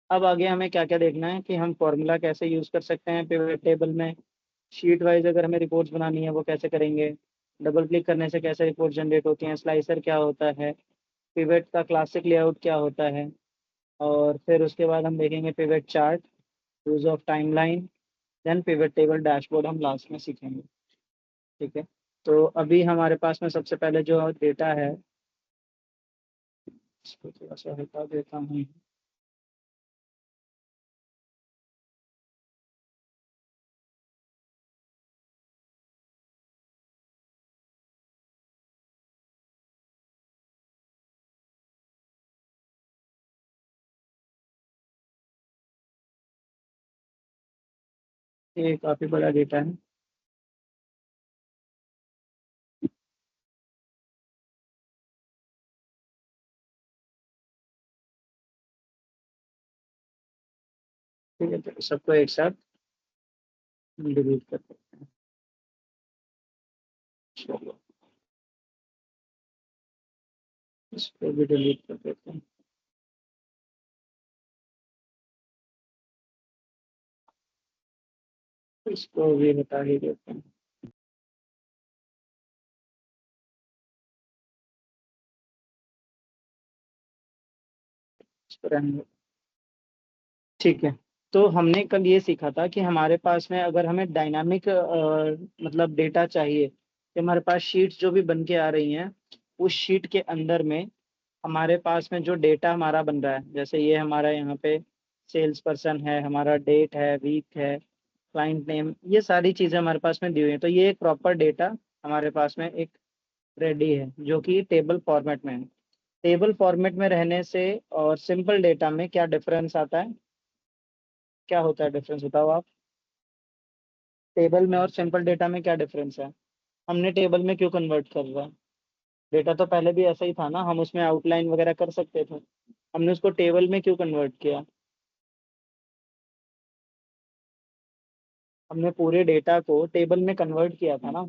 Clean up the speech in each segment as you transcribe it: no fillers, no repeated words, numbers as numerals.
अब आगे हमें क्या क्या देखना है कि हम फॉर्मूला कैसे यूज़ कर सकते हैं पिवट टेबल में। शीट वाइज अगर हमें रिपोर्ट्स बनानी है वो कैसे करेंगे। डबल क्लिक करने से कैसे रिपोर्ट जनरेट होती हैं। स्लाइसर क्या होता है। पिवट का क्लासिक लेआउट क्या होता है। और फिर उसके बाद हम देखेंगे pivot chart, use of timeline, then pivot table dashboard हम लास्ट में सीखेंगे। ठीक है। तो अभी हमारे पास में सबसे पहले जो डेटा है, इसको थोड़ा सा हटा देता हूँ। ये काफ़ी बड़ा डेटा है। ठीक है, तो सबको एक साथ डिलीट कर देते हैं। चलो, इसको भी डिलीट कर देते हैं। इसको भी हटा ही देते हैं। इसको रहने दो। ठीक है। तो हमने कल ये सीखा था कि हमारे पास में अगर हमें डायनामिक मतलब डेटा चाहिए कि हमारे पास शीट्स जो भी बन के आ रही हैं, उस शीट के अंदर में हमारे पास में जो डेटा हमारा बन रहा है, जैसे ये हमारा यहाँ पे सेल्स पर्सन है, हमारा डेट है, वीक है, क्लाइंट नेम, ये सारी चीज़ें हमारे पास में दी हुई हैं। तो ये एक प्रॉपर डेटा हमारे पास में एक रेडी है जो कि टेबल फॉर्मेट में है। टेबल फॉर्मेट में रहने से और सिंपल डेटा में क्या डिफरेंस आता है, क्या होता है डिफरेंस, बताओ आप। टेबल में और सिंपल डेटा में क्या डिफरेंस है। हमने टेबल में क्यों कन्वर्ट कर रहा है। डेटा तो पहले भी ऐसा ही था ना, हम उसमें आउटलाइन वगैरह कर सकते थे। हमने उसको टेबल में क्यों कन्वर्ट किया। हमने पूरे डेटा को टेबल में कन्वर्ट किया था ना।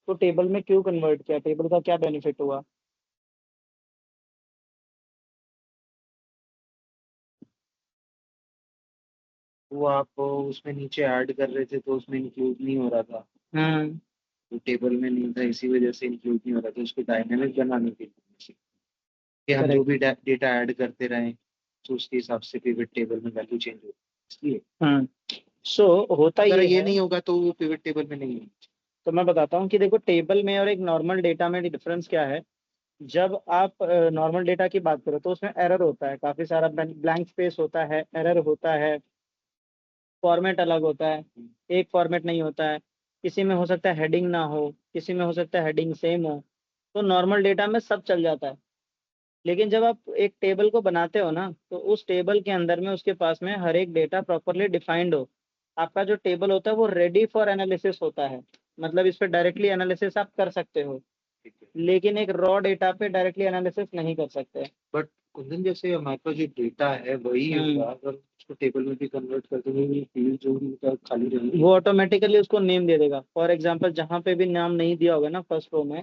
तो टेबल में क्यों कन्वर्ट किया, टेबल का क्या बेनिफिट हुआ। वो आप उसमें नीचे ऐड कर रहे थे तो उसमें इंक्लूड नहीं हो रहा था। हम्म। तो टेबल में नहीं था, इसी वजह से इंक्लूड नहीं हो रहा था। उसको डायनेमिक बनाने के लिए कि हम जो करेक्ट। भी डेटा ऐड करते रहें तो उसके हिसाब से पिवट टेबल में वैल्यू चेंज हो, इसलिए हम्म। सो होता अगर ये ये है, नहीं होगा तो वो पिवट टेबल में नहीं होगा। तो मैं बताता हूँ कि देखो टेबल में और एक नॉर्मल डेटा में डिफरेंस क्या है। जब आप नॉर्मल डेटा की बात करो तो उसमें एरर होता है, काफी सारा ब्लैंक स्पेस होता है, एरर होता है, फॉर्मेट अलग होता है, एक फॉर्मेट नहीं होता है। किसी में हो सकता है हेडिंग ना हो, किसी में हो सकता है हेडिंग सेम हो। तो नॉर्मल डेटा में सब चल जाता है। लेकिन जब आप एक टेबल को बनाते हो ना, तो उस टेबल के अंदर में उसके पास में हर एक डेटा प्रॉपरली डिफाइंड हो। आपका जो टेबल होता है वो रेडी फॉर एनालिसिस होता है। मतलब इस पे डायरेक्टली एनालिसिस आप कर सकते हो, ठीक है। लेकिन एक रॉ डेटा पे डायरेक्टली एनालिसिस नहीं कर सकते। बट कुंदन, जैसे हमारे पास जो डेटा है वही हम्म। होगा, अगर उसको टेबल में भी कन्वर्ट कर देंगे ये फील्ड जो भी होगा खाली रहेंगे। वो ऑटोमेटिकली उसको नेम दे देगा। फॉर एग्जांपल जहाँ पे भी नाम नहीं दिया होगा ना फर्स्ट रो में,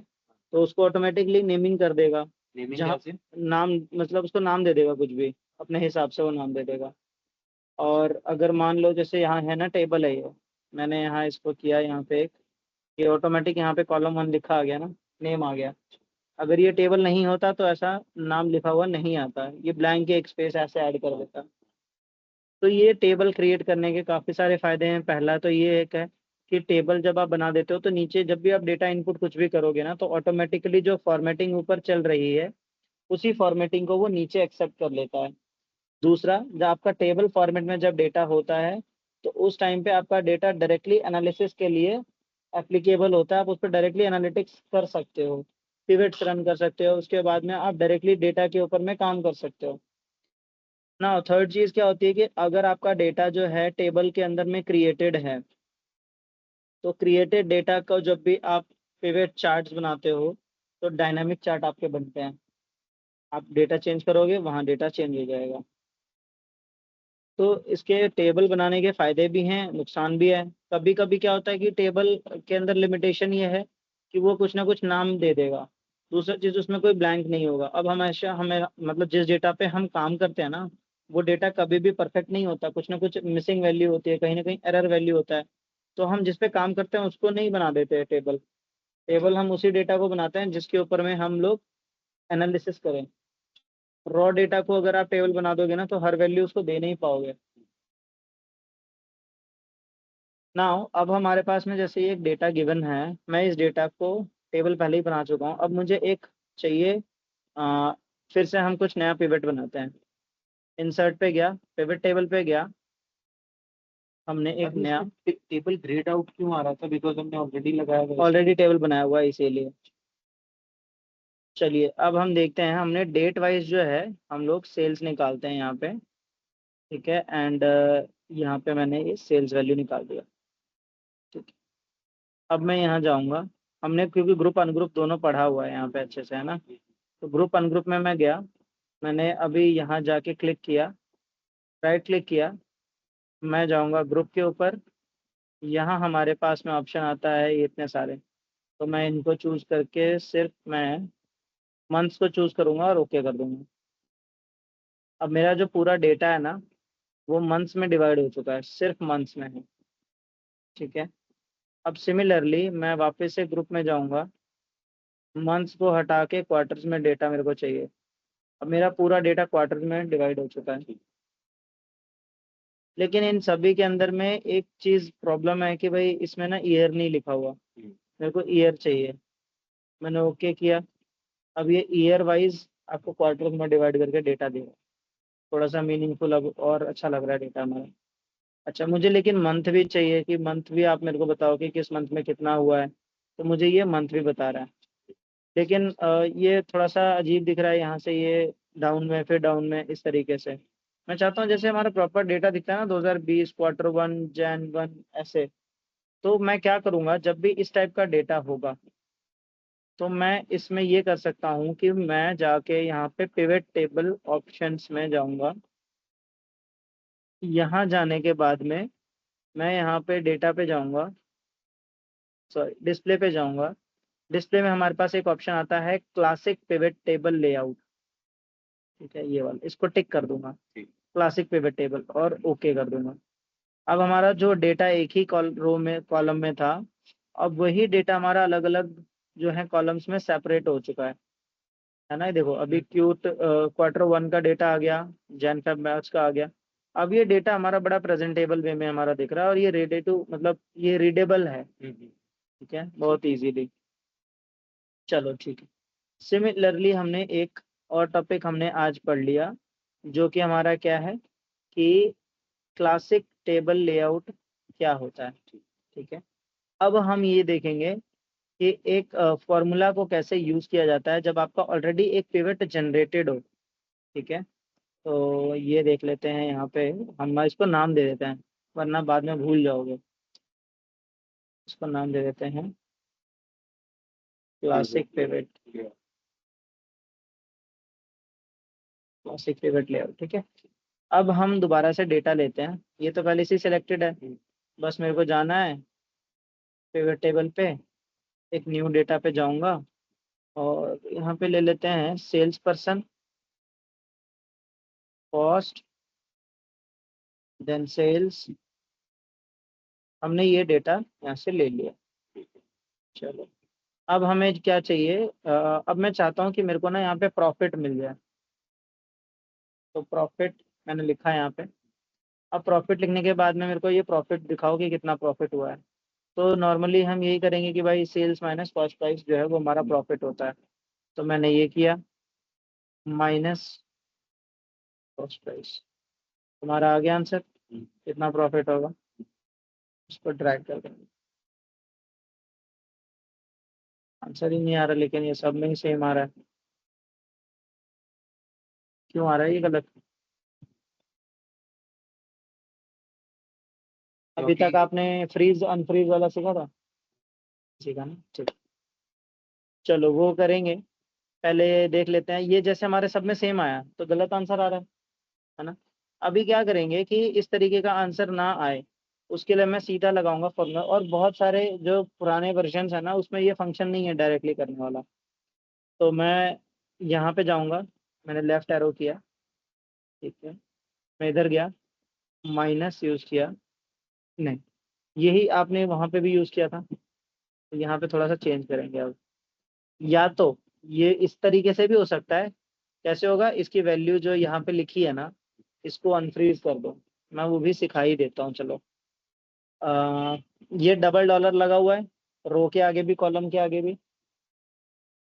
तो उसको ऑटोमेटिकली नेमिंग कर देगा। नेमिंग जहाँ कैसे? नाम, मतलब उसको नाम दे देगा कुछ भी, अपने हिसाब से वो नाम दे देगा। और अगर मान लो जैसे यहाँ है ना टेबल है ये, मैंने यहाँ इसको किया यहाँ पे एक, ये ऑटोमेटिक यहाँ पे कॉलम 1 लिखा आ गया ना, नेम आ गया। अगर ये टेबल नहीं होता तो ऐसा नाम लिखा हुआ नहीं आता, ये ब्लैंक के एक स्पेस ऐसे ऐड कर देता। तो ये टेबल क्रिएट करने के काफ़ी सारे फायदे हैं। पहला तो ये एक है कि टेबल जब आप बना देते हो तो नीचे जब भी आप डेटा इनपुट कुछ भी करोगे ना, तो ऑटोमेटिकली जो फॉर्मेटिंग ऊपर चल रही है उसी फॉर्मेटिंग को वो नीचे एक्सेप्ट कर लेता है। दूसरा, जब आपका टेबल फॉर्मेट में जब डेटा होता है तो उस टाइम पे आपका डेटा डायरेक्टली एनालिसिस के लिए एप्लीकेबल होता है। आप उस पर डायरेक्टली एनालिटिक्स कर सकते हो, पिवट्स रन कर सकते हो, उसके बाद में आप डायरेक्टली डेटा के ऊपर में काम कर सकते हो ना। थर्ड चीज क्या होती है कि अगर आपका डेटा जो है टेबल के अंदर में क्रिएटेड है, तो क्रिएटेड डेटा का जब भी आप पिवट चार्ट्स बनाते हो तो डायनामिक चार्ट आपके बनते हैं। आप डेटा चेंज करोगे वहाँ डेटा चेंज हो जाएगा। तो इसके टेबल बनाने के फायदे भी हैं, नुकसान भी है। कभी कभी क्या होता है कि टेबल के अंदर लिमिटेशन ये है कि वो कुछ ना कुछ नाम दे देगा। दूसरा चीज, उसमें कोई ब्लैंक नहीं होगा। अब हमेशा हमें मतलब जिस डेटा पे हम काम करते हैं ना, वो डेटा कभी भी परफेक्ट नहीं होता, कुछ ना कुछ मिसिंग वैल्यू होती है, कहीं ना कहीं एरर वैल्यू होता है। तो हम जिस पे काम करते हैं उसको नहीं बना देते हैं टेबल। टेबल हम उसी डेटा को बनाते हैं जिसके ऊपर में हम लोग एनालिसिस करें। रॉ डेटा को अगर आप टेबल बना दोगे ना तो हर वैल्यू उसको दे नहीं पाओगे। नाउ अब हमारे पास में जैसे ये एक डेटा गिवन है, मैं इस डेटा को टेबल पहले ही बना चुका हूँ, अब मुझे एक चाहिए। आ, फिर से हम कुछ नया पिवट बनाते हैं। इंसर्ट पे गया, पिवट टेबल पे गया, हमने एक अभी नया इसमें टेबल ग्रेड आउट क्यों आ रहा था? बिकॉज हमने ऑलरेडी लगाया हुआ है। ऑलरेडी टेबल बनाया हुआ है इसीलिए। चलिए अब हम देखते हैं, हमने डेट वाइज जो है हम लोग सेल्स निकालते हैं यहाँ पे। ठीक है, एंड यहाँ पे मैंने ये सेल्स वैल्यू निकाल दिया। ठीक है, अब मैं यहाँ जाऊँगा। हमने क्योंकि ग्रुप अनग्रुप दोनों पढ़ा हुआ है यहाँ पे अच्छे से, है ना। तो ग्रुप अनग्रुप में मैं गया, मैंने अभी यहाँ जाके क्लिक किया, राइट क्लिक किया, मैं जाऊँगा ग्रुप के ऊपर। यहाँ हमारे पास में ऑप्शन आता है ये इतने सारे, तो मैं इनको चूज करके सिर्फ मैं मंथ्स को चूज करूंगा और ओके कर दूंगा। अब मेरा जो पूरा डेटा है ना वो मंथ्स में डिवाइड हो चुका है, सिर्फ मंथ्स में है। ठीक है, अब सिमिलरली मैं वापस से ग्रुप में जाऊंगा, मंथ्स को हटा के क्वार्टर्स में डेटा मेरे को चाहिए। अब मेरा पूरा डेटा क्वार्टर में डिवाइड हो चुका है। लेकिन इन सभी के अंदर में एक चीज प्रॉब्लम है कि भाई इसमें ना ईयर नहीं लिखा हुआ, मेरे को ईयर चाहिए। मैंने ओके किया, अब ये ईयर वाइज आपको क्वार्टर में डिवाइड करके डेटा देगा। थोड़ा सा मीनिंगफुल अब और अच्छा लग रहा है डेटा हमारा। अच्छा, मुझे लेकिन मंथ भी चाहिए कि मंथ भी आप मेरे को बताओ कि किस मंथ में कितना हुआ है, तो मुझे ये मंथ भी बता रहा है। लेकिन ये थोड़ा सा अजीब दिख रहा है, यहाँ से ये डाउन में फिर डाउन में इस तरीके से। मैं चाहता हूँ जैसे हमारा प्रॉपर डेटा दिखता है ना 2020 क्वार्टर 1 Jan 1 ऐसे। तो मैं क्या करूँगा, जब भी इस टाइप का डेटा होगा तो मैं इसमें ये कर सकता हूँ कि मैं जाके यहाँ पे पिवट टेबल ऑप्शंस में जाऊँगा। यहाँ जाने के बाद में मैं यहाँ पे डेटा पे जाऊँगा, सॉरी डिस्प्ले पे जाऊँगा। डिस्प्ले में हमारे पास एक ऑप्शन आता है क्लासिक पिवट टेबल लेआउट। ठीक है, ये वाला इसको टिक कर दूंगा, क्लासिक पिवट टेबल, और ओके कर दूंगा। अब हमारा जो डेटा एक ही रो में कॉलम में था, अब वही डेटा हमारा अलग अलग जो है कॉलम्स में सेपरेट हो चुका है ना। ये देखो अभी क्यूट क्वार्टर 1 का डेटा आ गया, जैन फेब मार्च का आ गया। अब ये डेटा हमारा बड़ा प्रेजेंटेबल वे में हमारा दिख रहा है और ये रीडे टू मतलब ये रीडेबल है। ठीक है, बहुत इजीली। चलो ठीक है, सिमिलरली हमने एक और टॉपिक हमने आज पढ़ लिया जो कि हमारा क्या है कि क्लासिक टेबल लेआउट क्या होता है। ठीक है, अब हम ये देखेंगे कि एक फॉर्मूला को कैसे यूज किया जाता है जब आपका ऑलरेडी एक पिवट जनरेटेड हो। ठीक है, तो ये देख लेते हैं यहाँ पे, हम इसको नाम दे देते हैं वरना बाद में भूल जाओगे। इसको नाम दे देते हैं classic pivot, classic pivot layout. ठीक है, अब हम दोबारा से डेटा लेते हैं, ये तो पहले से सिलेक्टेड है, बस मेरे को जाना है पिवट टेबल पे, एक न्यू डेटा पे जाऊंगा और यहाँ पे ले लेते हैं sales person, cost, then sales. हमने ये डेटा यहाँ से ले लिया। चलो, अब हमें क्या चाहिए, अब मैं चाहता हूँ कि मेरे को ना यहाँ पे प्रॉफिट मिल जाए। तो प्रॉफिट मैंने लिखा है यहाँ पे। अब प्रॉफिट लिखने के बाद में मेरे को ये प्रॉफिट दिखाओ कि कितना प्रॉफिट हुआ है। तो नॉर्मली हम यही करेंगे कि भाई सेल्स माइनस कॉस्ट प्राइस जो है वो हमारा प्रॉफिट होता है। तो मैंने ये किया, माइनस कॉस्ट प्राइस, तुम्हारा आ गया आंसर। कितना प्रॉफिट होगा, इसको ड्रैग कर देंगे। आंसर ही नहीं आ रहा, लेकिन ये सब में ही सेम आ रहा है। क्यों आ रहा है ये गलत? अभी तक आपने फ्रीज अनफ्रीज वाला सीखा था? सीखा ना, ठीक। चलो वो करेंगे, पहले देख लेते हैं। ये जैसे हमारे सब में सेम आया तो गलत आंसर आ रहा है ना। अभी क्या करेंगे कि इस तरीके का आंसर ना आए उसके लिए मैं सीधा लगाऊंगा फॉर्मूला। और बहुत सारे जो पुराने वर्जन है ना उसमें ये फंक्शन नहीं है डायरेक्टली करने वाला। तो मैं यहाँ पे जाऊंगा, मैंने लेफ्ट एरो किया। ठीक है, मैं इधर गया, माइनस यूज किया, नहीं, यही आपने वहां पे भी यूज किया था, तो यहाँ पे थोड़ा सा चेंज करेंगे अब। या तो ये इस तरीके से भी हो सकता है। कैसे होगा, इसकी वैल्यू जो यहाँ पे लिखी है ना, इसको अनफ्रीज कर दो। मैं वो भी सिखा ही देता हूँ, चलो। आ, ये डबल डॉलर लगा हुआ है, रो के आगे भी, कॉलम के आगे भी।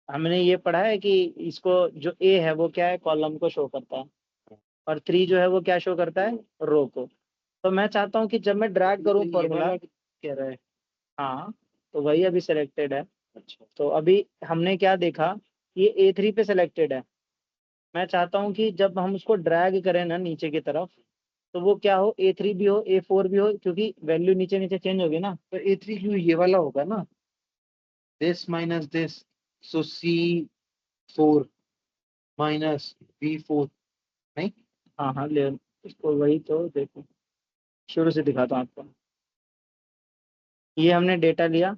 हमने ये पढ़ा है कि इसको, जो ए है वो क्या है, कॉलम को शो करता है, और 3 जो है वो क्या शो करता है, रो को। तो मैं चाहता हूँ कि जब मैं ड्रैग करूँ ये फॉर्मूला, वाला कह रहा है। हाँ, तो वही अभी सिलेक्टेड है। अच्छा, तो अभी हमने क्या देखा, ये A3 पे सिलेक्टेड है। मैं चाहता हूँ कि जब हम उसको ड्रैग करें ना नीचे की तरफ, तो वो क्या हो, A3 भी हो, A4 भी हो, क्योंकि वैल्यू नीचे नीचे चेंज होगी ना। तो A3 क्यों, ये वाला होगा ना, this minus this, so C4 minus B4, नहीं? हाँ हाँ, ले, इसको वही तो देखो, शुरू से दिखाता हूँ आपको। ये हमने डेटा लिया,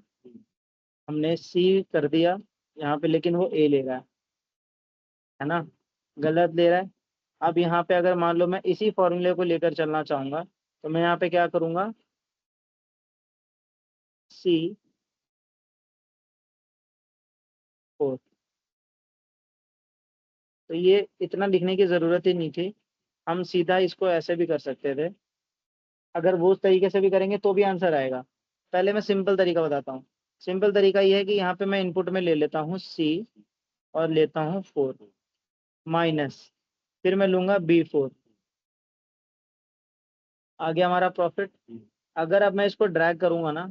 हमने C कर दिया यहाँ पे, लेकिन वो A ले रहा है ना, गलत ले रहा है। अब यहाँ पे अगर मान लो मैं इसी फॉर्मूले को लेकर चलना चाहूंगा, तो मैं यहाँ पे क्या करूंगा, C4। तो ये इतना लिखने की जरूरत ही नहीं थी, हम सीधा इसको ऐसे भी कर सकते थे। अगर वो उस तरीके से भी करेंगे तो भी आंसर आएगा। पहले मैं सिंपल तरीका बताता हूँ। सिंपल तरीका ये है कि यहाँ पे मैं इनपुट में ले लेता हूँ C, और लेता हूँ 4 माइनस, फिर मैं लूंगा B4। आ गया हमारा प्रॉफिट। अगर अब मैं इसको ड्रैग करूंगा ना,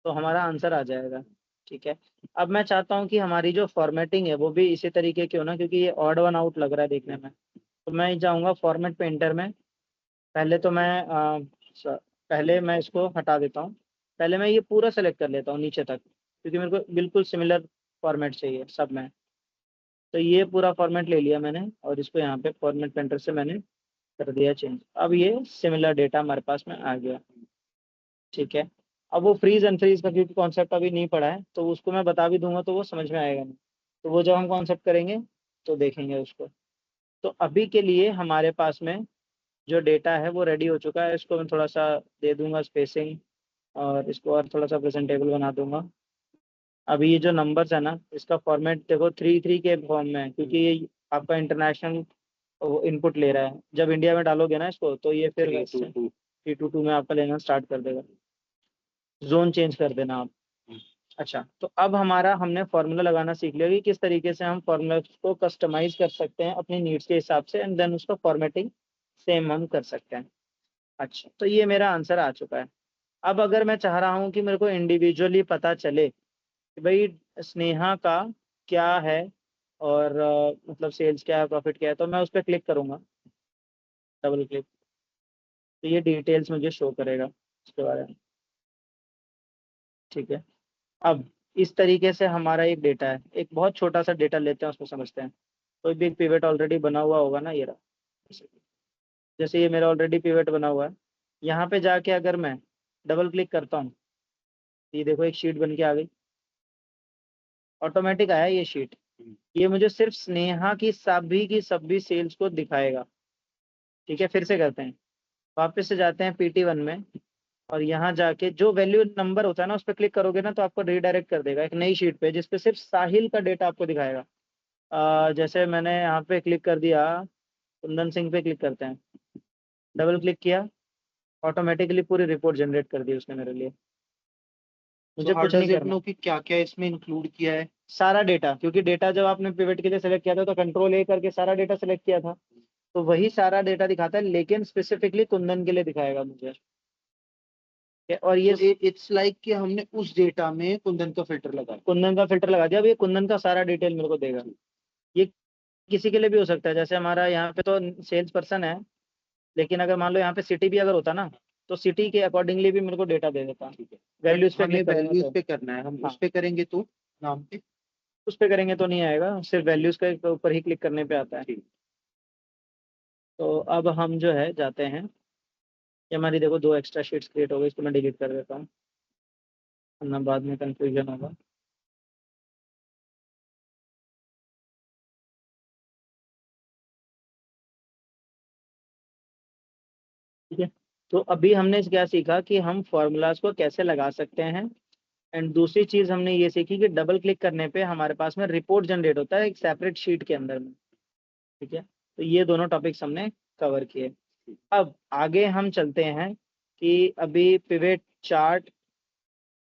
तो हमारा आंसर आ जाएगा। ठीक है। अब मैं चाहता हूँ कि हमारी जो फॉर्मेटिंग है वो भी इसी तरीके की हो ना, क्योंकि ये ऑड वन आउट लग रहा है देखने में। तो मैं जाऊँगा फॉर्मेट पेंटर में। पहले तो मैं पहले मैं इसको हटा देता हूँ। पहले मैं ये पूरा सेलेक्ट कर लेता हूँ नीचे तक, क्योंकि मेरे को बिल्कुल सिमिलर फॉर्मेट चाहिए सब में। तो ये पूरा फॉर्मेट ले लिया मैंने, और इसको यहाँ पे फॉर्मेट पेंटर से मैंने कर दिया चेंज। अब ये सिमिलर डेटा हमारे पास में आ गया। ठीक है। अब वो फ्रीज अनफ्रीज का क्योंकि कॉन्सेप्ट अभी नहीं पढ़ा है, तो उसको मैं बता भी दूंगा तो वो समझ में आएगा नहीं। तो वो जब हम कॉन्सेप्ट करेंगे तो देखेंगे उसको। तो अभी के लिए हमारे पास में जो डेटा है वो रेडी हो चुका है। इसको मैं थोड़ा सा दे दूंगा स्पेसिंग, और इसको और थोड़ा सा प्रेजेंटेबल बना दूंगा। अभी ये जो नंबर्स है ना, इसका फॉर्मेट देखो 3 3 के फॉर्म में है, क्योंकि ये आपका इंटरनेशनल इनपुट ले रहा है। जब इंडिया में डालोगे ना इसको, तो ये फिर 322। 3 2 2 में आपका लेना स्टार्ट कर देगा। जोन चेंज कर देना आप। अच्छा, तो अब हमारा, हमने फॉर्मूला लगाना सीख लिया कि किस तरीके से हम फॉर्मूला को कस्टमाइज कर सकते हैं अपनी नीड्स के हिसाब से, एंड देन उसका फॉर्मेटिंग सेम हम कर सकते हैं। अच्छा, तो ये मेरा आंसर आ चुका है। अब अगर मैं चाह रहा हूँ कि मेरे को इंडिविजुअली पता चले कि भाई स्नेहा का क्या है, और मतलब सेल्स क्या है, प्रॉफिट क्या है, तो मैं उस पर क्लिक करूंगा, डबल क्लिक। तो ये डिटेल्स मुझे शो करेगा उसके बारे में। ठीक है। अब इस तरीके से हमारा एक डेटा है, एक बहुत छोटा सा डेटा लेते हैं, उसको समझते हैं। कोई भी एक पिवट ऑलरेडी बना हुआ होगा ना, ये रहा। जैसे ये मेरा ऑलरेडी पिवट बना हुआ है, यहाँ पे जाके अगर मैं डबल क्लिक करता हूँ, ये देखो एक शीट बन के आ गई, ऑटोमेटिक आया ये शीट। ये मुझे सिर्फ स्नेहा की सभी सेल्स को दिखाएगा। ठीक है, फिर से करते हैं। वापस से जाते हैं PT1 में, और यहाँ जाके जो वैल्यू नंबर होता है ना, उस पर क्लिक करोगे ना, तो आपको रिडायरेक्ट कर देगा एक नई शीट पे, जिसपे सिर्फ साहिल का डेटा आपको दिखाएगा। जैसे मैंने यहाँ पे क्लिक कर दिया, कुंदन सिंह पे क्लिक करते हैं, डबल क्लिक किया, ऑटोमेटिकली पूरी रिपोर्ट जनरेट कर दी उसने मेरे लिए। सो मुझे हाउ कुछ नहीं डज इट करना। नो कि क्या क्या इसमें इंक्लूड किया है? सारा डेटा, क्योंकि डेटा जब आपने पिवट के लिए सेलेक्ट किया था, तो कंट्रोल A करके सारा डेटा सेलेक्ट किया था, तो वही सारा डेटा दिखाता है, लेकिन स्पेसिफिकली कुंदन के लिए दिखाएगा मुझे। और ये सो इट्स लाइक कि हमने उस डेटा में कुंदन का फिल्टर लगाया। कुंदन का फिल्टर लगा दिया, अब ये कुंदन का सारा डिटेल मेरे को देगा। ये किसी के लिए भी हो सकता है, जैसे हमारा यहाँ पे तो सेल्स पर्सन है, लेकिन अगर मान लो यहाँ पे सिटी भी अगर होता ना, तो सिटी के अकॉर्डिंगली भी मेरे को डेटा दे देता। ठीक है, बट वैल्यूज पे हमें क्लिक करूंगा वैल्यूज तो। पे करना है, हम उस हाँ, पे करेंगे तो नाम पे। उस पे करेंगे तो नहीं आएगा, सिर्फ वैल्यूज के ऊपर ही क्लिक करने पे आता है। ठीक। तो अब हम जो है जाते हैं, ये हमारी देखो 2 एक्स्ट्रा शीट्स क्रिएट हो गई, इसको मैं डिलीट कर देता हूँ, वरना बाद में कंफ्यूजन होगा। ठीक है। तो अभी हमने क्या सीखा कि हम फॉर्मूलाज को कैसे लगा सकते हैं, एंड दूसरी चीज हमने ये सीखी कि डबल क्लिक करने पे हमारे पास में रिपोर्ट जनरेट होता है एक सेपरेट शीट के अंदर में। ठीक है, तो ये दोनों टॉपिक्स हमने कवर किए। अब आगे हम चलते हैं कि अभी pivot chart,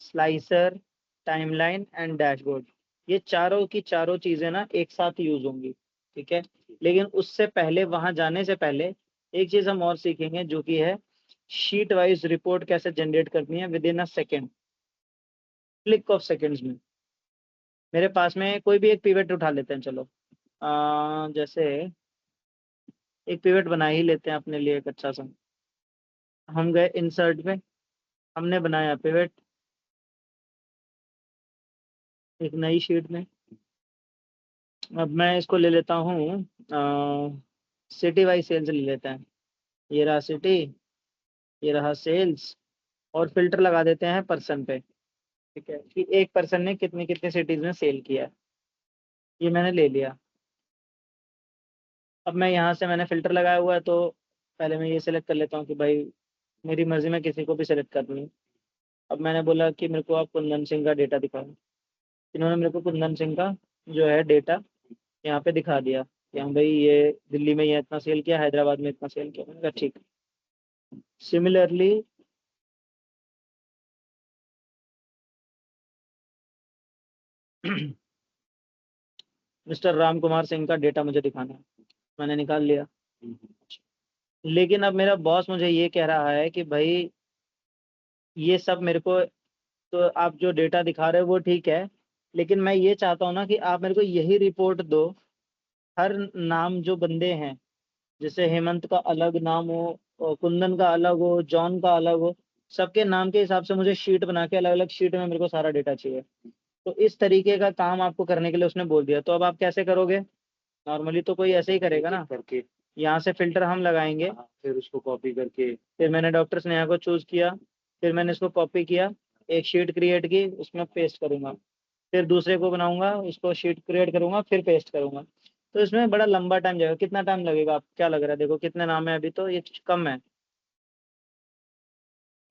slicer, timeline and dashboard, ये चारों की चारों चीजें ना एक साथ यूज होंगी। ठीक है, लेकिन उससे पहले, वहां जाने से पहले एक चीज हम और सीखेंगे जो कि है शीट वाइज रिपोर्ट कैसे जनरेट करनी है with in a second, click of seconds में। मेरे पास में कोई भी एक पिवट उठा लेते हैं, चलो जैसे एक पिवट बना ही लेते हैं अपने लिए एक अच्छा सा। हम गए इंसर्ट में, हमने बनाया पिवट एक नई शीट में। अब मैं इसको ले लेता हूँ, सिटी वाइज सेल्स ले लेते हैं। ये रहा सिटी, ये रहा सेल्स, और फिल्टर लगा देते हैं पर्सन पे। ठीक है, कि एक पर्सन ने कितनी कितनी सिटीज में सेल किया है, ये मैंने ले लिया। अब मैं यहाँ से मैंने फिल्टर लगाया हुआ है, तो पहले मैं ये सिलेक्ट कर लेता हूँ कि भाई मेरी मर्जी में किसी को भी सिलेक्ट कर लूँ। अब मैंने बोला कि मेरे को आप कुंदन सिंह का डेटा दिखाओ। इन्होंने मेरे को कुंदन सिंह का जो है डेटा यहाँ पे दिखा दिया कि हाँ भाई ये दिल्ली में ये इतना सेल किया, हैदराबाद में इतना सेल किया। मैंने कहा ठीक। सिमिलरली मिस्टर राम कुमार सिंह का डेटा मुझे दिखाना है, मैंने निकाल लिया। लेकिन अब मेरा बॉस मुझे ये कह रहा है कि भाई ये सब मेरे को, तो आप जो डेटा दिखा रहे हो वो ठीक है, लेकिन मैं ये चाहता हूँ ना कि आप मेरे को यही रिपोर्ट दो, हर नाम जो बंदे हैं, जैसे हेमंत का अलग नाम हो और कुंदन का अलग हो, जॉन का अलग हो, सबके नाम के हिसाब से मुझे शीट बना के अलग अलग शीट में मेरे को सारा डेटा चाहिए। तो इस तरीके का काम आपको करने के लिए उसने बोल दिया। तो अब आप कैसे करोगे? नॉर्मली तो कोई ऐसे ही करेगा ना, करके यहाँ से फिल्टर हम लगाएंगे। फिर उसको कॉपी करके फिर मैंने डॉक्टर स्नेहा को चूज किया, फिर मैंने इसको कॉपी किया, एक शीट क्रिएट की, उसमें पेस्ट करूंगा। फिर दूसरे को बनाऊंगा, उसको शीट क्रिएट करूंगा, फिर पेस्ट करूंगा। तो इसमें बड़ा लंबा टाइम जाएगा। कितना टाइम लगेगा, आप क्या लग रहा है? देखो कितने नाम है, अभी तो ये कम है,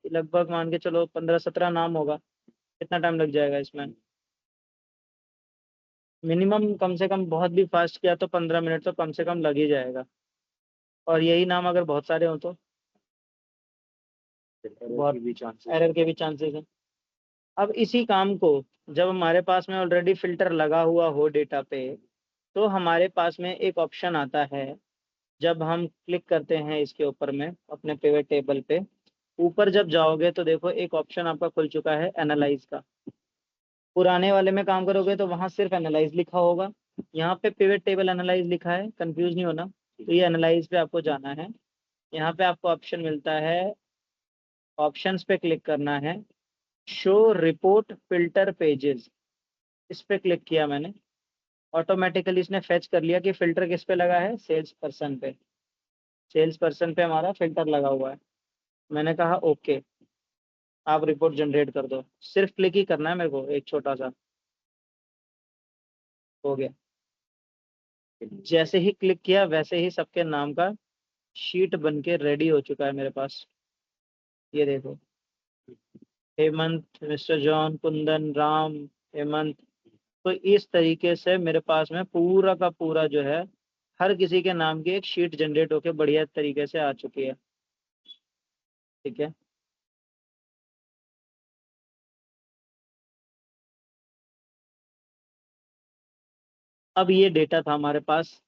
लगभग मान के चलो 15-17 नाम होगा। कितना टाइम लग जाएगा इसमें? मिनिमम कम से कम, बहुत भी फास्ट किया तो 15 मिनट तो कम से कम लग ही जाएगा। और यही नाम अगर बहुत सारे हो तो बहुत एरर के भी चांसेस हैं। अब इसी काम को जब हमारे पास में ऑलरेडी फिल्टर लगा हुआ हो डेटा पे, तो हमारे पास में एक ऑप्शन आता है। जब हम क्लिक करते हैं इसके ऊपर में अपने पिवट टेबल पे, ऊपर जब जाओगे तो देखो एक ऑप्शन आपका खुल चुका है एनालाइज का। पुराने वाले में काम करोगे तो वहां सिर्फ एनालाइज लिखा होगा, यहाँ पे पिवट टेबल एनालाइज लिखा है, कंफ्यूज नहीं होना। तो ये एनालाइज पे आपको जाना है। यहाँ पे आपको ऑप्शन मिलता है, ऑप्शंस पे क्लिक करना है, शो रिपोर्ट फिल्टर पेजेस, इस पे क्लिक किया मैंने। ऑटोमेटिकली इसने फेच कर लिया कि फिल्टर किस पे लगा है, सेल्स पर्सन पे। सेल्स पर्सन पे हमारा फिल्टर लगा हुआ है। मैंने कहा ओके, आप रिपोर्ट जनरेट कर दो। सिर्फ क्लिक ही करना है मेरे को, एक छोटा सा, हो गया। जैसे ही क्लिक किया वैसे ही सबके नाम का शीट बन के रेडी हो चुका है मेरे पास। ये देखो, हेमंत, मिस्टर जॉन, कुंदन, राम, हेमंत। तो इस तरीके से मेरे पास में पूरा का पूरा जो है हर किसी के नाम की एक शीट जनरेट होके बढ़िया तरीके से आ चुकी है। ठीक है, अब ये डेटा था हमारे पास,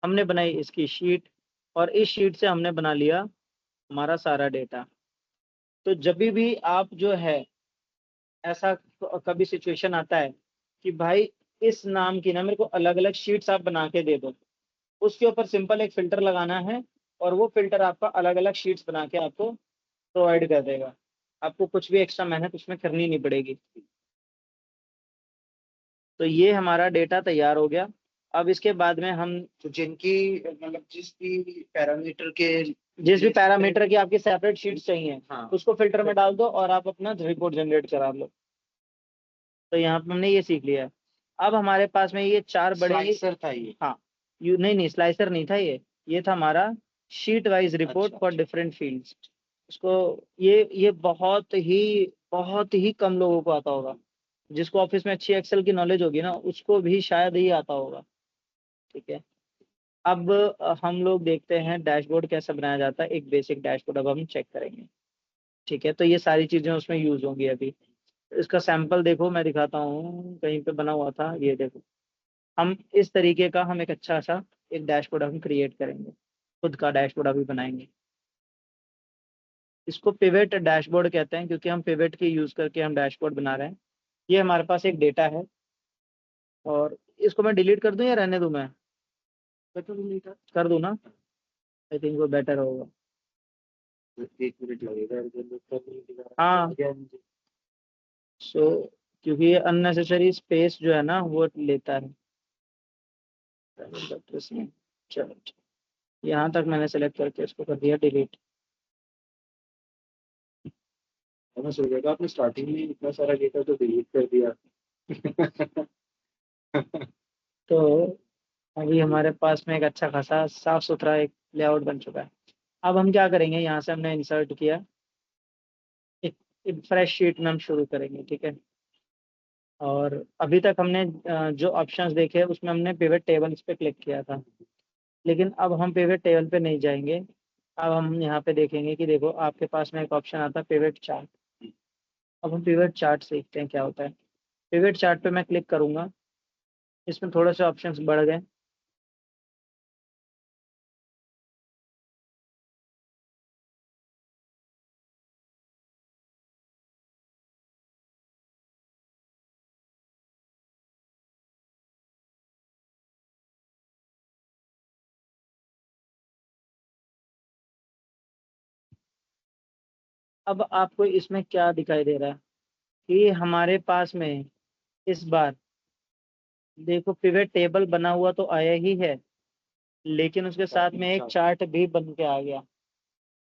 हमने बनाई इसकी शीट, और इस शीट से हमने बना लिया हमारा सारा डेटा। तो जब भी आप जो है, ऐसा कभी सिचुएशन आता है कि भाई इस नाम की ना मेरे को अलग अलग शीट्स आप बना के दे दो, उसके ऊपर सिंपल एक फिल्टर लगाना है, और वो फिल्टर आपका अलग अलग शीट्स बना के आपको प्रोवाइड कर देगा। आपको कुछ भी एक्स्ट्रा मेहनत उसमें करनी नहीं पड़ेगी। तो ये हमारा डेटा तैयार हो गया। अब इसके बाद में हम तो जिनकी मतलब जिस भी पैरामीटर की आपकी सेपरेट शीट्स चाहिए, हाँ उसको फिल्टर में डाल दो और आप अपना रिपोर्ट जनरेट करा लो। तो यहाँ पे हमने ये सीख लिया है। अब हमारे पास में ये चार बड़े ही, स्लाइसर था ये। हाँ, नहीं नहीं, स्लाइसर नहीं था ये था हमारा शीट वाइज रिपोर्ट अच्छा, फॉर डिफरेंट फील्ड्स। इसको ये बहुत ही कम लोगों को आता होगा। जिसको ऑफिस में अच्छी एक्सेल की नॉलेज होगी ना, उसको भी शायद ही आता होगा। ठीक है। अब हम लोग देखते हैं डैशबोर्ड कैसे बनाया जाता है। एक बेसिक डैशबोर्ड अब हम चेक करेंगे। ठीक है, तो ये सारी चीजें उसमें यूज होंगी। अभी इसका सैंपल देखो, मैं दिखाता हूँ, कहीं पे बना हुआ था, ये देखो। हम इस तरीके का हम एक अच्छा सा एक डैशबोर्ड हम क्रिएट करेंगे, खुद का डैशबोर्ड अभी बनाएंगे। इसको पिवट डैशबोर्ड कहते हैं, क्योंकि हम पिवट के यूज करके हम डैशबोर्ड बना रहे हैं। ये हमारे पास एक डेटा है, और इसको मैं डिलीट कर दूं या रहने दूं? मैं कर दूं ना? आई थिंक वो बेटर होगा। 1 मिनट लगेगा, हाँ। सो क्योंकि ये अननेसेसरी स्पेस जो है ना वो लेता है। चलो, यहाँ तक मैंने सेलेक्ट करके इसको कर दिया डिलीट। समझ हो जाएगा। आपने स्टार्टिंग में इतना सारा डेटा तो डिलीट कर दिया। तो अभी हमारे पास में एक अच्छा खासा साफ सुथरा एक लेआउट बन चुका है। अब हम क्या करेंगे, यहाँ से हमने इंसर्ट किया, एक, एक फ्रेश शीट में हम शुरू करेंगे। ठीक है। और अभी तक हमने जो ऑप्शंस देखे उसमें हमने पिवट टेबल्स पे क्लिक किया था, लेकिन अब हम पिवट टेबल पे नहीं जाएंगे। अब हम यहाँ पे देखेंगे कि देखो आपके पास में एक ऑप्शन आता है पिवट चार्ट। अब हम पिवट चार्ट सीखते हैं क्या होता है। पिवट चार्ट पे मैं क्लिक करूंगा, इसमें थोड़े से ऑप्शंस बढ़ गए। अब आपको इसमें क्या दिखाई दे रहा है कि हमारे पास में इस बार देखो पिवट टेबल बना हुआ तो आया ही है, लेकिन उसके साथ में एक चार्ट भी बन के आ गया।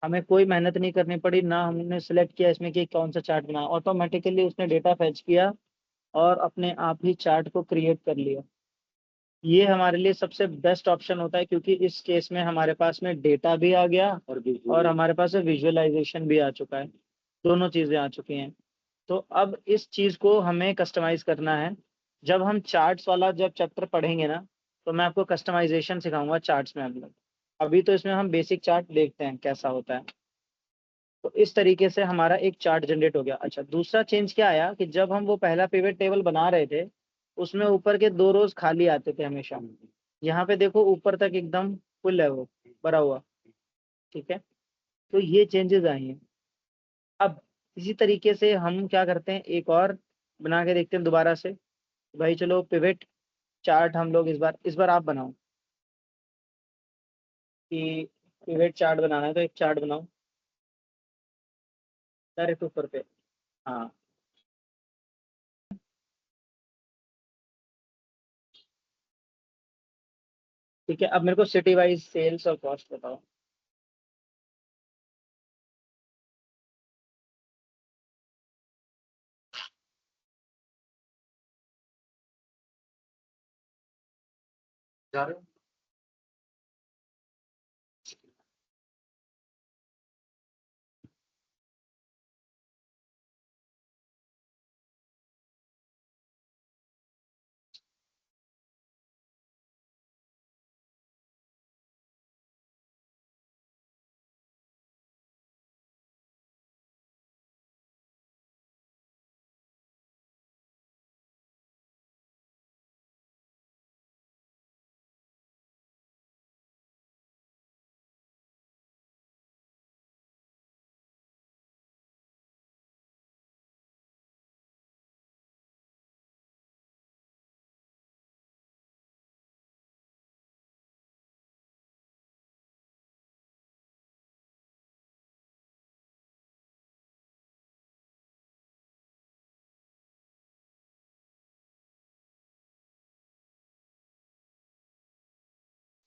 हमें कोई मेहनत नहीं करनी पड़ी ना, हमने सेलेक्ट किया इसमें कि कौन सा चार्ट बनाना, ऑटोमेटिकली उसने डेटा फेच किया और अपने आप ही चार्ट को क्रिएट कर लिया। ये हमारे लिए सबसे बेस्ट ऑप्शन होता है, क्योंकि इस केस में हमारे पास में डेटा भी आ गया और हमारे पास विजुअलाइजेशन भी आ चुका है। दोनों चीजें आ चुकी हैं। तो अब इस चीज को हमें कस्टमाइज करना है। जब हम चार्ट्स वाला जब चैप्टर पढ़ेंगे ना, तो मैं आपको कस्टमाइजेशन सिखाऊंगा चार्ट्स में हम लोग। अभी तो इसमें हम बेसिक चार्ट देखते हैं कैसा होता है। तो इस तरीके से हमारा एक चार्ट जनरेट हो गया। अच्छा, दूसरा चेंज क्या आया कि जब हम वो पहला पिवट टेबल बना रहे थे, उसमें ऊपर के 2 रोज खाली आते थे हमेशा। यहाँ पे देखो ऊपर तक एकदम फुल है वो, भरा हुआ। ठीक है। तो ये चेंजेस आए हैं। अब इसी तरीके से हम क्या करते हैं, एक और बना के देखते हैं दोबारा से। भाई चलो पिवट चार्ट हम लोग इस बार आप बनाओ कि पिवट चार्ट बनाना है, तो एक चार्ट बनाओ डायरेक्ट ऊपर पे। हाँ। ठीक है, अब मेरे को सिटी वाइज सेल्स और कॉस्ट बताओ। जा रहे हो?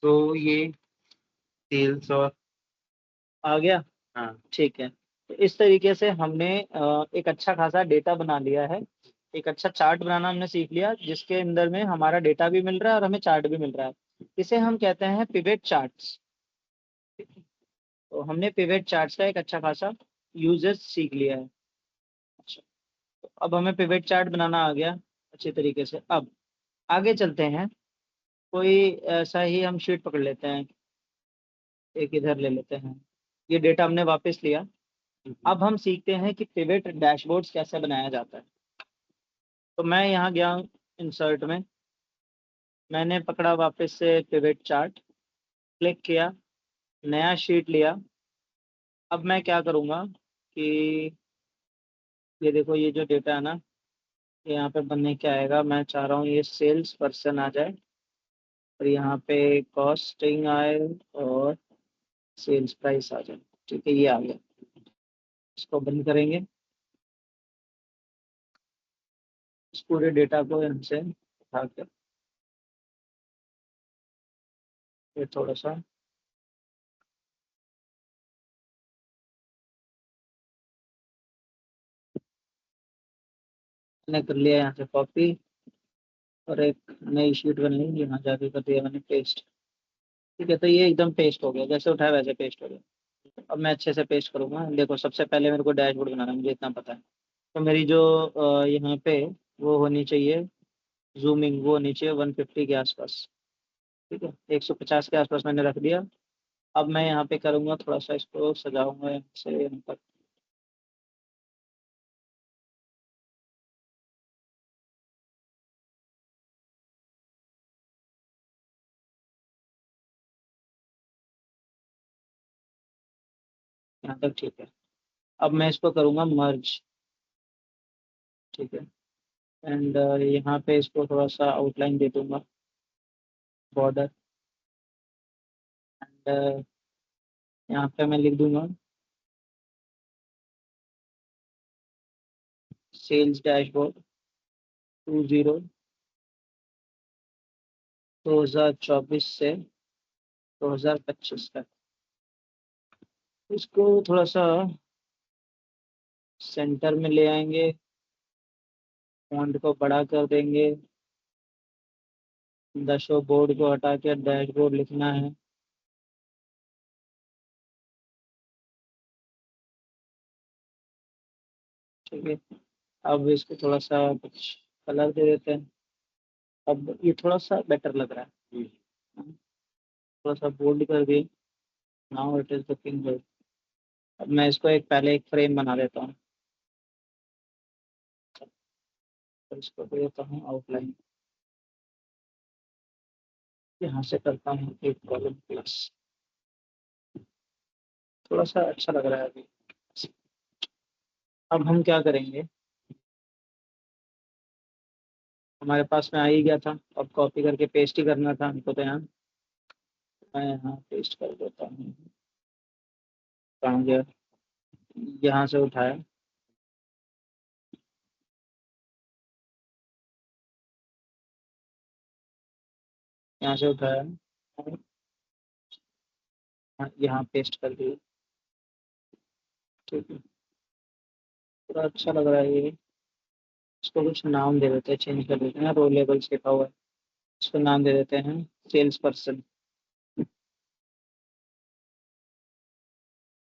तो ये सेल्स और आ गया। हाँ, ठीक है। तो इस तरीके से हमने एक अच्छा खासा डेटा बना लिया है। एक अच्छा चार्ट बनाना हमने सीख लिया, जिसके अंदर में हमारा डेटा भी मिल रहा है और हमें चार्ट भी मिल रहा है। इसे हम कहते हैं पिवट चार्ट्स। तो हमने पिवट चार्ट्स का एक अच्छा खासा यूजेस सीख लिया है। अच्छा, तो अब हमें पिवट चार्ट बनाना आ गया अच्छे तरीके से। अब आगे चलते हैं, कोई ऐसा ही हम शीट पकड़ लेते हैं, एक इधर ले लेते हैं, ये डेटा हमने वापस लिया। अब हम सीखते हैं कि पिवट डैशबोर्ड्स कैसे बनाया जाता है। तो मैं यहाँ गया इंसर्ट में, मैंने पकड़ा वापस से पिवट चार्ट, क्लिक किया, नया शीट लिया। अब मैं क्या करूँगा कि ये देखो, ये जो डेटा है ना, ये यहाँ पे बनने क्या आएगा, मैं चाह रहा हूँ ये सेल्स पर्सन आ जाए और यहाँ पे कॉस्टिंग आए और सेल्स प्राइस आ जाए। ठीक है, ये आ गया। इसको बंद करेंगे, इस पूरे डेटा को यहाँ से उठा के ये थोड़ा सा मैंने कर लिया यहाँ से कॉपी, और एक नई शीट बनाई, यहाँ जाके कर दिया मैंने पेस्ट। ठीक है, तो ये एकदम पेस्ट हो गया, जैसे उठाया वैसे पेस्ट हो गया। अब मैं अच्छे से पेस्ट करूंगा। देखो, सबसे पहले मेरे को डैशबोर्ड बनाना है, मुझे इतना पता है। तो मेरी जो यहाँ पे वो होनी चाहिए, जूमिंग वो होनी चाहिए 150 के आसपास। ठीक है, 150 के आसपास मैंने रख दिया। अब मैं यहाँ पे करूँगा, थोड़ा सा इसको सजाऊंगा यहाँ से यहाँ पर। यहाँ तक ठीक है। अब मैं इसको करूँगा मर्ज। ठीक है, एंड यहाँ पे इसको थोड़ा सा आउटलाइन दे दूंगा, बॉर्डर। एंड यहाँ पे मैं लिख दूंगा सेल्स डैशबोर्ड 2024 से 2025 तक। इसको थोड़ा सा सेंटर में ले आएंगे, फॉन्ट को बड़ा कर देंगे, दशो बोर्ड को हटा के डैशबोर्ड लिखना है। ठीक है, अब इसको थोड़ा सा कुछ कलर दे देते हैं। अब ये थोड़ा सा बेटर लग रहा है, थोड़ा सा बोल्ड कर दिए। Now it is looking good. अब मैं इसको पहले एक फ्रेम बना देता हूँ, तो इसको दे देता हूँ आउटलाइन। यहाँ से करता हूँ एक कॉलम प्लस, थोड़ा सा अच्छा लग रहा है अभी। अब हम क्या करेंगे, हमारे पास में आ ही गया था, अब कॉपी करके पेस्ट ही करना था हमको। तो यहाँ मैं यहाँ पेस्ट कर देता हूँ। कहाँ गया, यहाँ से उठाया, यहाँ से उठाया, और यहाँ पेस्ट कर दिया। ठीक है, पूरा अच्छा लग रहा है ये। इसको कुछ नाम दे देते हैं, चेंज कर देते हैं, रो लेबल्स लिखा हुआ है, इसको नाम दे देते हैं सेल्स पर्सन।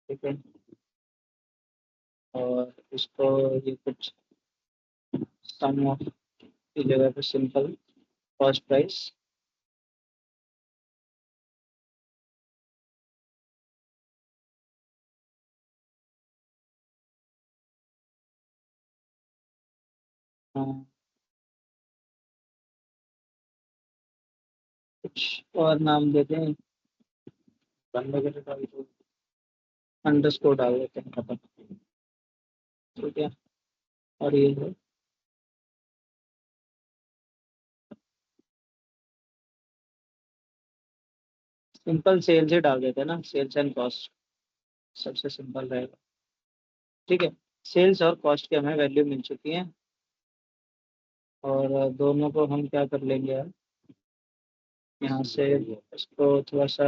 ठीक है, और इसको ये कुछ सम ऑफ की जगह पे सिंपल कॉस्ट प्राइस। कुछ और नाम देते हैं, बंद वगैरह डाल दो, अंडरस्कोर डाल देते हैं खत्म। ठीक है, और ये है सिंपल सेल्स ही डाल देते हैं ना, सेल्स एंड कॉस्ट, सबसे सिंपल रहेगा। ठीक है, सेल्स और कॉस्ट की हमें वैल्यू मिल चुकी है, और दोनों को हम क्या कर लेंगे यार, यहाँ से इसको थोड़ा सा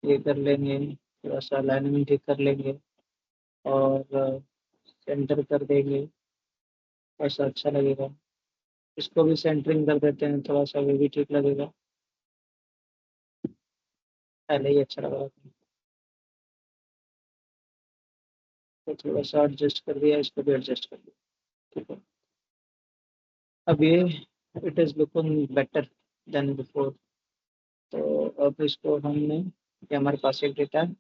ये कर लेंगे, थोड़ा सा अलाइनमेंट ठीक कर लेंगे, और सेंटर कर देंगे, ऐसा अच्छा लगेगा। इसको भी सेंटरिंग कर देते हैं थोड़ा सा, वो भी ठीक लगेगा। पहले ही अच्छा लग रहा था। तो थोड़ा सा एडजस्ट कर दिया, इसको भी एडजस्ट कर दिया। ठीक है, अब ये it is looking better than before. तो अब इसको हमने, ये हमारे पास एक डेटा है,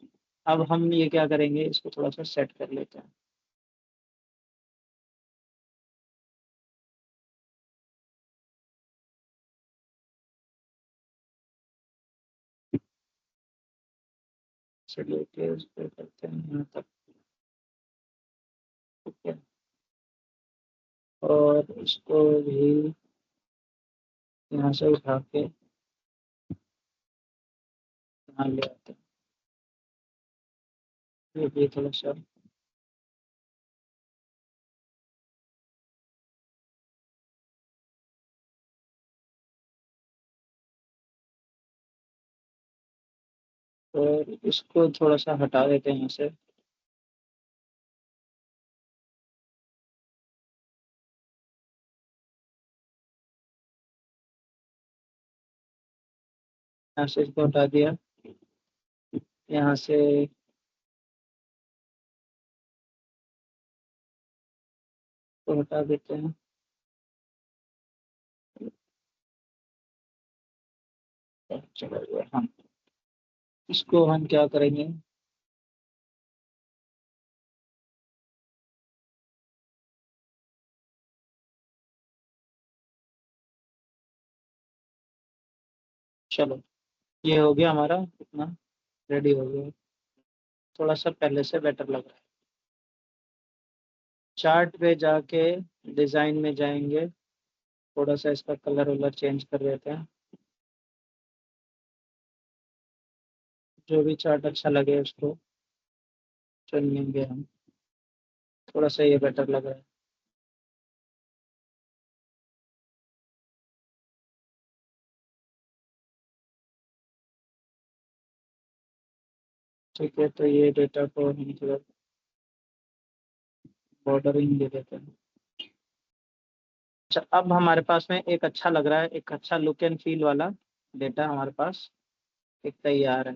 अब हम ये क्या करेंगे, इसको थोड़ा सा सेट कर लेते हैं। चलिए कि इसको करते हैं यहाँ तक। ठीक है, और इसको भी यहाँ से उठा के यहाँ ले आते हैं। ये भी थोड़ा सा और इसको थोड़ा सा हटा देते हैं यहाँ से। यहाँ से इसको हटा दिया, यहाँ से इसको हटा देते हैं। चलो ये हम इसको हम क्या करेंगे, चलो ये हो गया हमारा, इतना रेडी हो गया, थोड़ा सा पहले से बेटर लग रहा है। चार्ट पे जाके डिज़ाइन में जाएंगे, थोड़ा सा इसका कलर वलर चेंज कर देते हैं, जो भी चार्ट अच्छा लगे उसको चुन लेंगे हम। थोड़ा सा ये बेटर लग रहा है। ठीक है, तो ये डेटा को हम थोड़ा बॉर्डरिंग दे देते हैं। अच्छा, अब हमारे पास में एक अच्छा लग रहा है, एक अच्छा लुक एंड फील वाला डेटा हमारे पास एक तैयार है।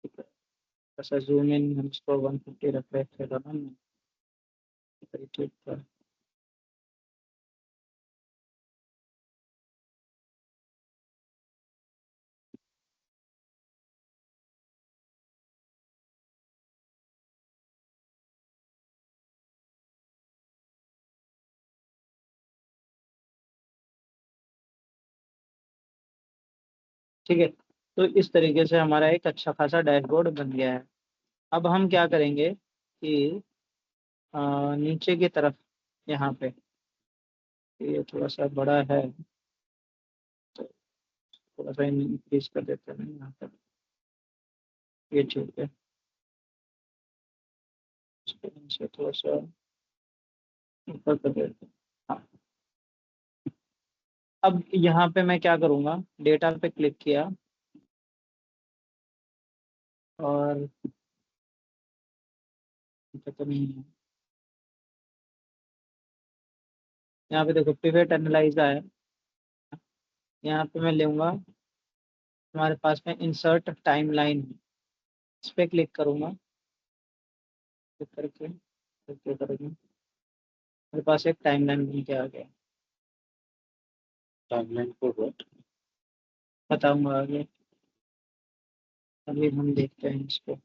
ठीक है, ऐसा जूम इन हम इसको 150 रख रहे थे ना, ठीक था। ठीक है, तो इस तरीके से हमारा एक अच्छा खासा डैशबोर्ड बन गया है। अब हम क्या करेंगे कि नीचे की तरफ यहाँ पे, ये थोड़ा सा बड़ा है तो थोड़ा सा इंक्रीज कर देते हैं यहाँ पर। ये ठीक है, इसको नीचे थोड़ा सा ऊपर कर देते हैं। हाँ, अब यहाँ पे मैं क्या करूँगा, डेटा पे क्लिक किया और तो नहीं है, यहाँ पे देखो पिवट एनालाइज है, यहाँ पे मैं लूँगा, हमारे पास में इंसर्ट टाइमलाइन, इस पे क्लिक करूँगा, क्लिक करके क्लिक करेंगे, मेरे पास एक टाइमलाइन बन के आ गया। टाइमलाइन को व्हाट? बताऊंगा आगे, अभी हम देखते हैं इसको।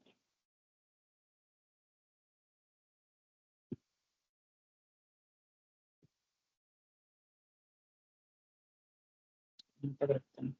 यहाँ पर रखते हैं।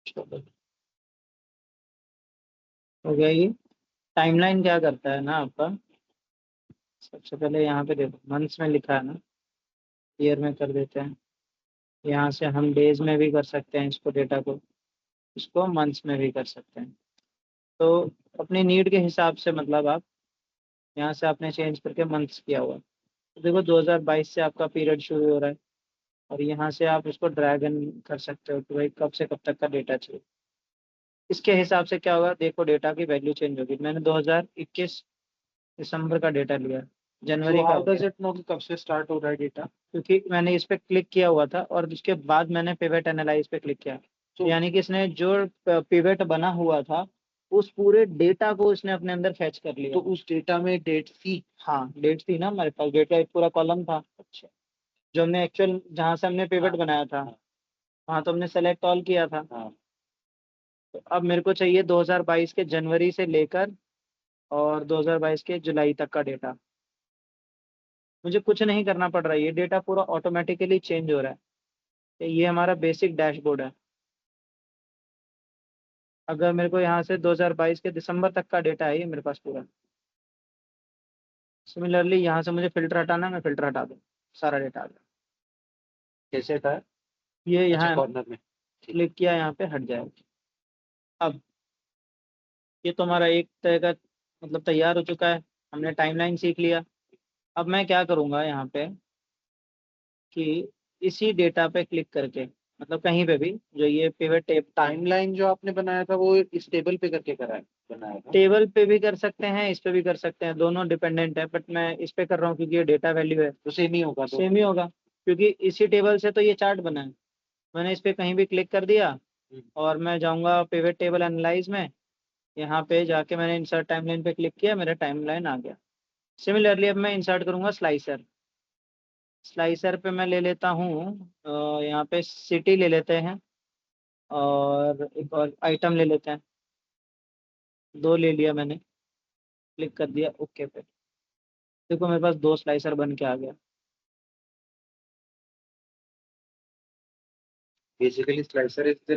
चलो, हो गया ये। टाइमलाइन क्या करता है ना आपका, सबसे पहले यहाँ पे देखो मंथ्स में लिखा है ना, ईयर में कर देते हैं। यहाँ से हम डेज में भी कर सकते हैं इसको, डेटा को, इसको मंथ्स में भी कर सकते हैं। तो अपनी नीड के हिसाब से मतलब आप यहाँ से आपने चेंज करके मंथ्स किया हुआ। तो देखो 2022 से आपका पीरियड शुरू हो रहा है, और यहाँ से आप इसको ड्रैगन कर सकते हो कि भाई कब से कब तक का डेटा चाहिए। इसके हिसाब से क्या होगा, देखो डेटा की वैल्यू चेंज होगी। मैंने 2021 दिसंबर का डेटा लिया, जनवरी So का how हो does गया, it know कि कब से स्टार्ट हो रहा है डेटा? क्योंकि मैंने इस पे क्लिक किया हुआ था और उसके बाद मैंने पिवट एनालाइज पे क्लिक किया। तो यानी कि इसने जो पिवट बना हुआ था उस पूरे डेटा को इसने अपने अंदर फैच कर लिया। तो उस डेटा में डेट थी? हाँ डेट थी ना हमारे पास, डेट का एक पूरा कॉलम था। अच्छा। जो हमने एक्चुअल जहाँ से हमने पिवट हाँ, बनाया था हाँ, वहाँ तो हमने सेलेक्ट ऑल किया था। हाँ। तो अब मेरे को चाहिए 2022 के जनवरी से लेकर और 2022 के जुलाई तक का डेटा। मुझे कुछ नहीं करना पड़ रहा है, ये डेटा पूरा ऑटोमेटिकली चेंज हो रहा है। ये हमारा बेसिक डैशबोर्ड है। अगर मेरे को यहाँ से 2022 के दिसंबर तक का डेटा है ये मेरे पास पूरा। सिमिलरली यहाँ से मुझे फिल्टर हटाना है, मैं फिल्टर हटा दूँ, सारा डेटा आ गया। कैसे था? ये अच्छा, यहाँ है ना, कॉर्नर में। ठीक। क्लिक किया यहाँ पे हट जाएगा। अब ये तो हमारा एक तरह का मतलब तैयार हो चुका है, हमने टाइमलाइन सीख लिया। अब मैं क्या करूँगा यहाँ पे कि इसी डेटा पे क्लिक करके, मतलब कहीं पे भी जो ये पिवट टेब, टाइमलाइन जो आपने बनाया था वो इस टेबल पे करके बनाया था? टेबल पे भी कर सकते हैं, इस पे भी कर सकते हैं, दोनों डिपेंडेंट है, बट मैं इस पे कर रहा हूँ क्योंकि ये डेटा वैल्यू है। तो सेम ही होगा तो? सेम ही होगा, क्योंकि इसी टेबल से तो ये चार्ट बना है। मैंने इस पे कहीं भी क्लिक कर दिया हम्म। और मैं जाऊंगा पिवट टेबल एनालाइज में, यहाँ पे जाके मैंने इंसर्ट टाइमलाइन पे क्लिक किया, मेरा टाइमलाइन आ गया। सिमिलरली अब मैं इंसर्ट करूंगा स्लाइसर। स्लाइसर पे मैं ले लेता हूँ यहाँ पे सिटी ले लेते हैं, और एक और आइटम ले लेते हैं। दो ले लिया मैंने, क्लिक कर दिया ओके पे। देखो मेरे पास दो स्लाइसर बन के आ गया। बेसिकली स्लाइसर इस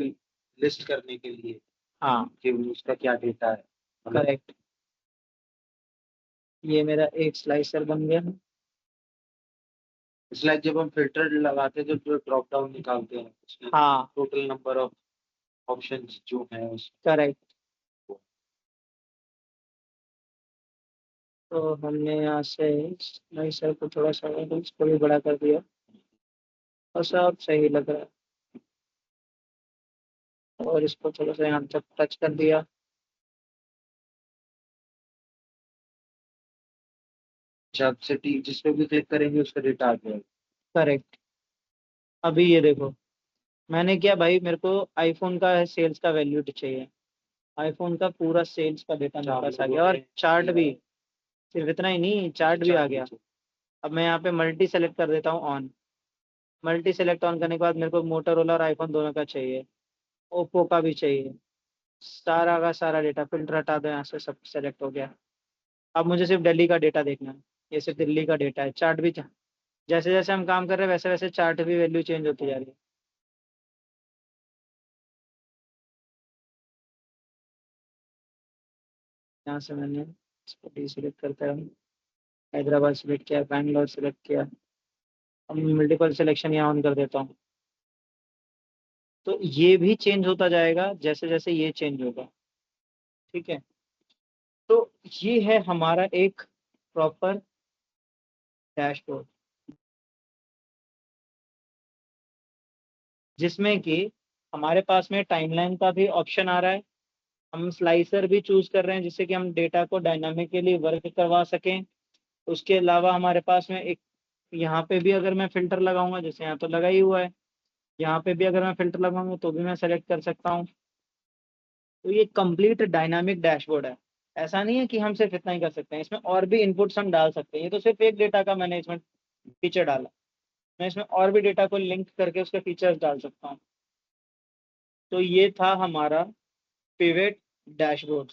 लिस्ट करने के लिए हाँ कि उसका क्या डेटा है, मतलब। करेक्ट, ये मेरा एक स्लाइसर बन गया। इट्स लाइक जब हम फिल्टर लगाते हैं, जब जो ड्रॉप डाउन निकालते हैं उसमें हाँ टोटल नंबर ऑफ ऑप्शंस जो है उस। करेक्ट। तो हमने यहाँ से स्लाइसर को थोड़ा सा इसको भी बड़ा कर दिया और सब सही लग रहा है, और इसको थोड़ा सा यहाँ तक टच कर दिया। जब सिटी जिस पे भी क्लिक करेंगे उसका डेटा आ जाएगा। करेक्ट। अभी ये देखो मैंने किया भाई, मेरे को आईफोन का सेल्स का वैल्यू चाहिए। आईफोन का पूरा सेल्स का डेटा मेरे पास आ गया, और चार्ट भी। सिर्फ इतना ही नहीं, चार्ट भी आ गया। अब मैं यहाँ पे मल्टी सेलेक्ट कर देता हूँ ऑन। मल्टी सेलेक्ट ऑन करने के बाद मेरे को मोटोरोला और आईफोन दोनों का चाहिए, ओप्पो का भी चाहिए। सारा का सारा डेटा फिल्टर हटा दो, यहाँ से सब सेलेक्ट हो गया। अब मुझे सिर्फ दिल्ली का डेटा देखना है, ये सिर्फ दिल्ली का डेटा है। चार्ट भी जैसे जैसे हम काम कर रहे हैं वैसे वैसे चार्ट भी वैल्यू चेंज होती जा रही है। यहाँ से मैंने इसको डी सिलेक्ट करता हूँ, हैदराबाद सिलेक्ट किया, बैंगलोर सिलेक्ट किया। अब मल्टीपल सिलेक्शन यहाँ ऑन कर देता हूँ। तो ये भी चेंज होता जाएगा जैसे जैसे ये चेंज होगा। ठीक है, तो ये है हमारा एक प्रॉपर डैशबोर्ड, जिसमें कि हमारे पास में टाइमलाइन का भी ऑप्शन आ रहा है। हम स्लाइसर भी चूज कर रहे हैं जिससे कि हम डेटा को डायनामिकली वर्क करवा सकें। उसके अलावा हमारे पास में एक, यहाँ पे भी अगर मैं फिल्टर लगाऊंगा, जैसे यहाँ तो लगा ही हुआ है, यहाँ पे भी अगर मैं फिल्टर लगाऊंगा तो भी मैं सेलेक्ट कर सकता हूँ। तो ये कंप्लीट डायनामिक डैशबोर्ड है। ऐसा नहीं है कि हम सिर्फ इतना ही कर सकते हैं, इसमें और भी इनपुट्स हम डाल सकते हैं। ये तो सिर्फ एक डेटा का मैंने इसमें फीचर डाला, मैं इसमें और भी डेटा को लिंक करके उसके फीचर्स डाल सकता हूँ। तो ये था हमारा पिवट डैशबोर्ड।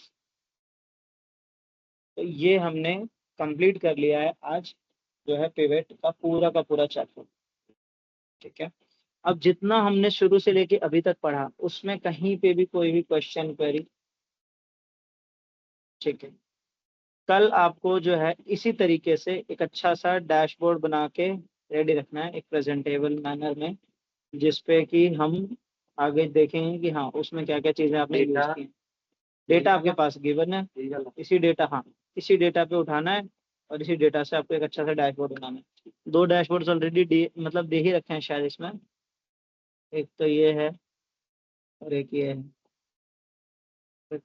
तो ये हमने कंप्लीट कर लिया है आज, जो है पिवट का पूरा चैप्टर। ठीक है, अब जितना हमने शुरू से लेके अभी तक पढ़ा उसमें कहीं पे भी कोई भी क्वेश्चन क्वेरी? ठीक है, कल आपको जो है इसी तरीके से एक अच्छा सा डैशबोर्ड बना के रेडी रखना है एक प्रेजेंटेबल मैनर में, जिसपे कि हम आगे देखेंगे कि हाँ उसमें क्या क्या चीजें आपने यूज की। डेटा आपके पास गिवन है, इसी डेटा, हाँ इसी डेटा पे उठाना है और इसी डेटा से आपको एक अच्छा सा डैशबोर्ड बनाना है। 2 डैशबोर्ड्स ऑलरेडी मतलब दे ही रखे हैं शायद इसमें, एक तो ये है और एक ये है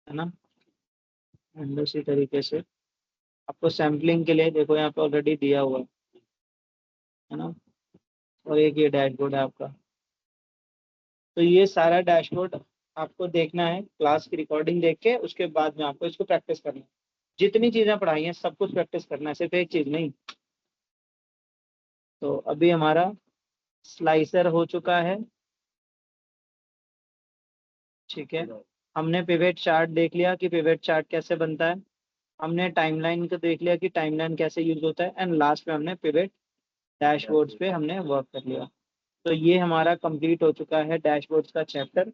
ना। एंड उसी तरीके से आपको सैम्पलिंग के लिए देखो यहाँ पे ऑलरेडी दिया हुआ है ना, और एक ये डैशबोर्ड है आपका। तो ये सारा डैशबोर्ड आपको देखना है क्लास की रिकॉर्डिंग देख के, उसके बाद में आपको इसको प्रैक्टिस करना है। जितनी चीजें पढ़ाई हैं सब कुछ प्रैक्टिस करना है, सिर्फ एक चीज नहीं। तो अभी हमारा स्लाइसर हो चुका है, ठीक है। हमने पिवेट चार्ट देख लिया कि पिवेट चार्ट कैसे बनता है, हमने टाइमलाइन को देख लिया कि टाइमलाइन कैसे यूज होता है, एंड लास्ट में हमने पिवेट डैशबोर्ड्स पे हमने वर्क कर लिया। तो ये हमारा कंप्लीट हो चुका है डैशबोर्ड्स का चैप्टर।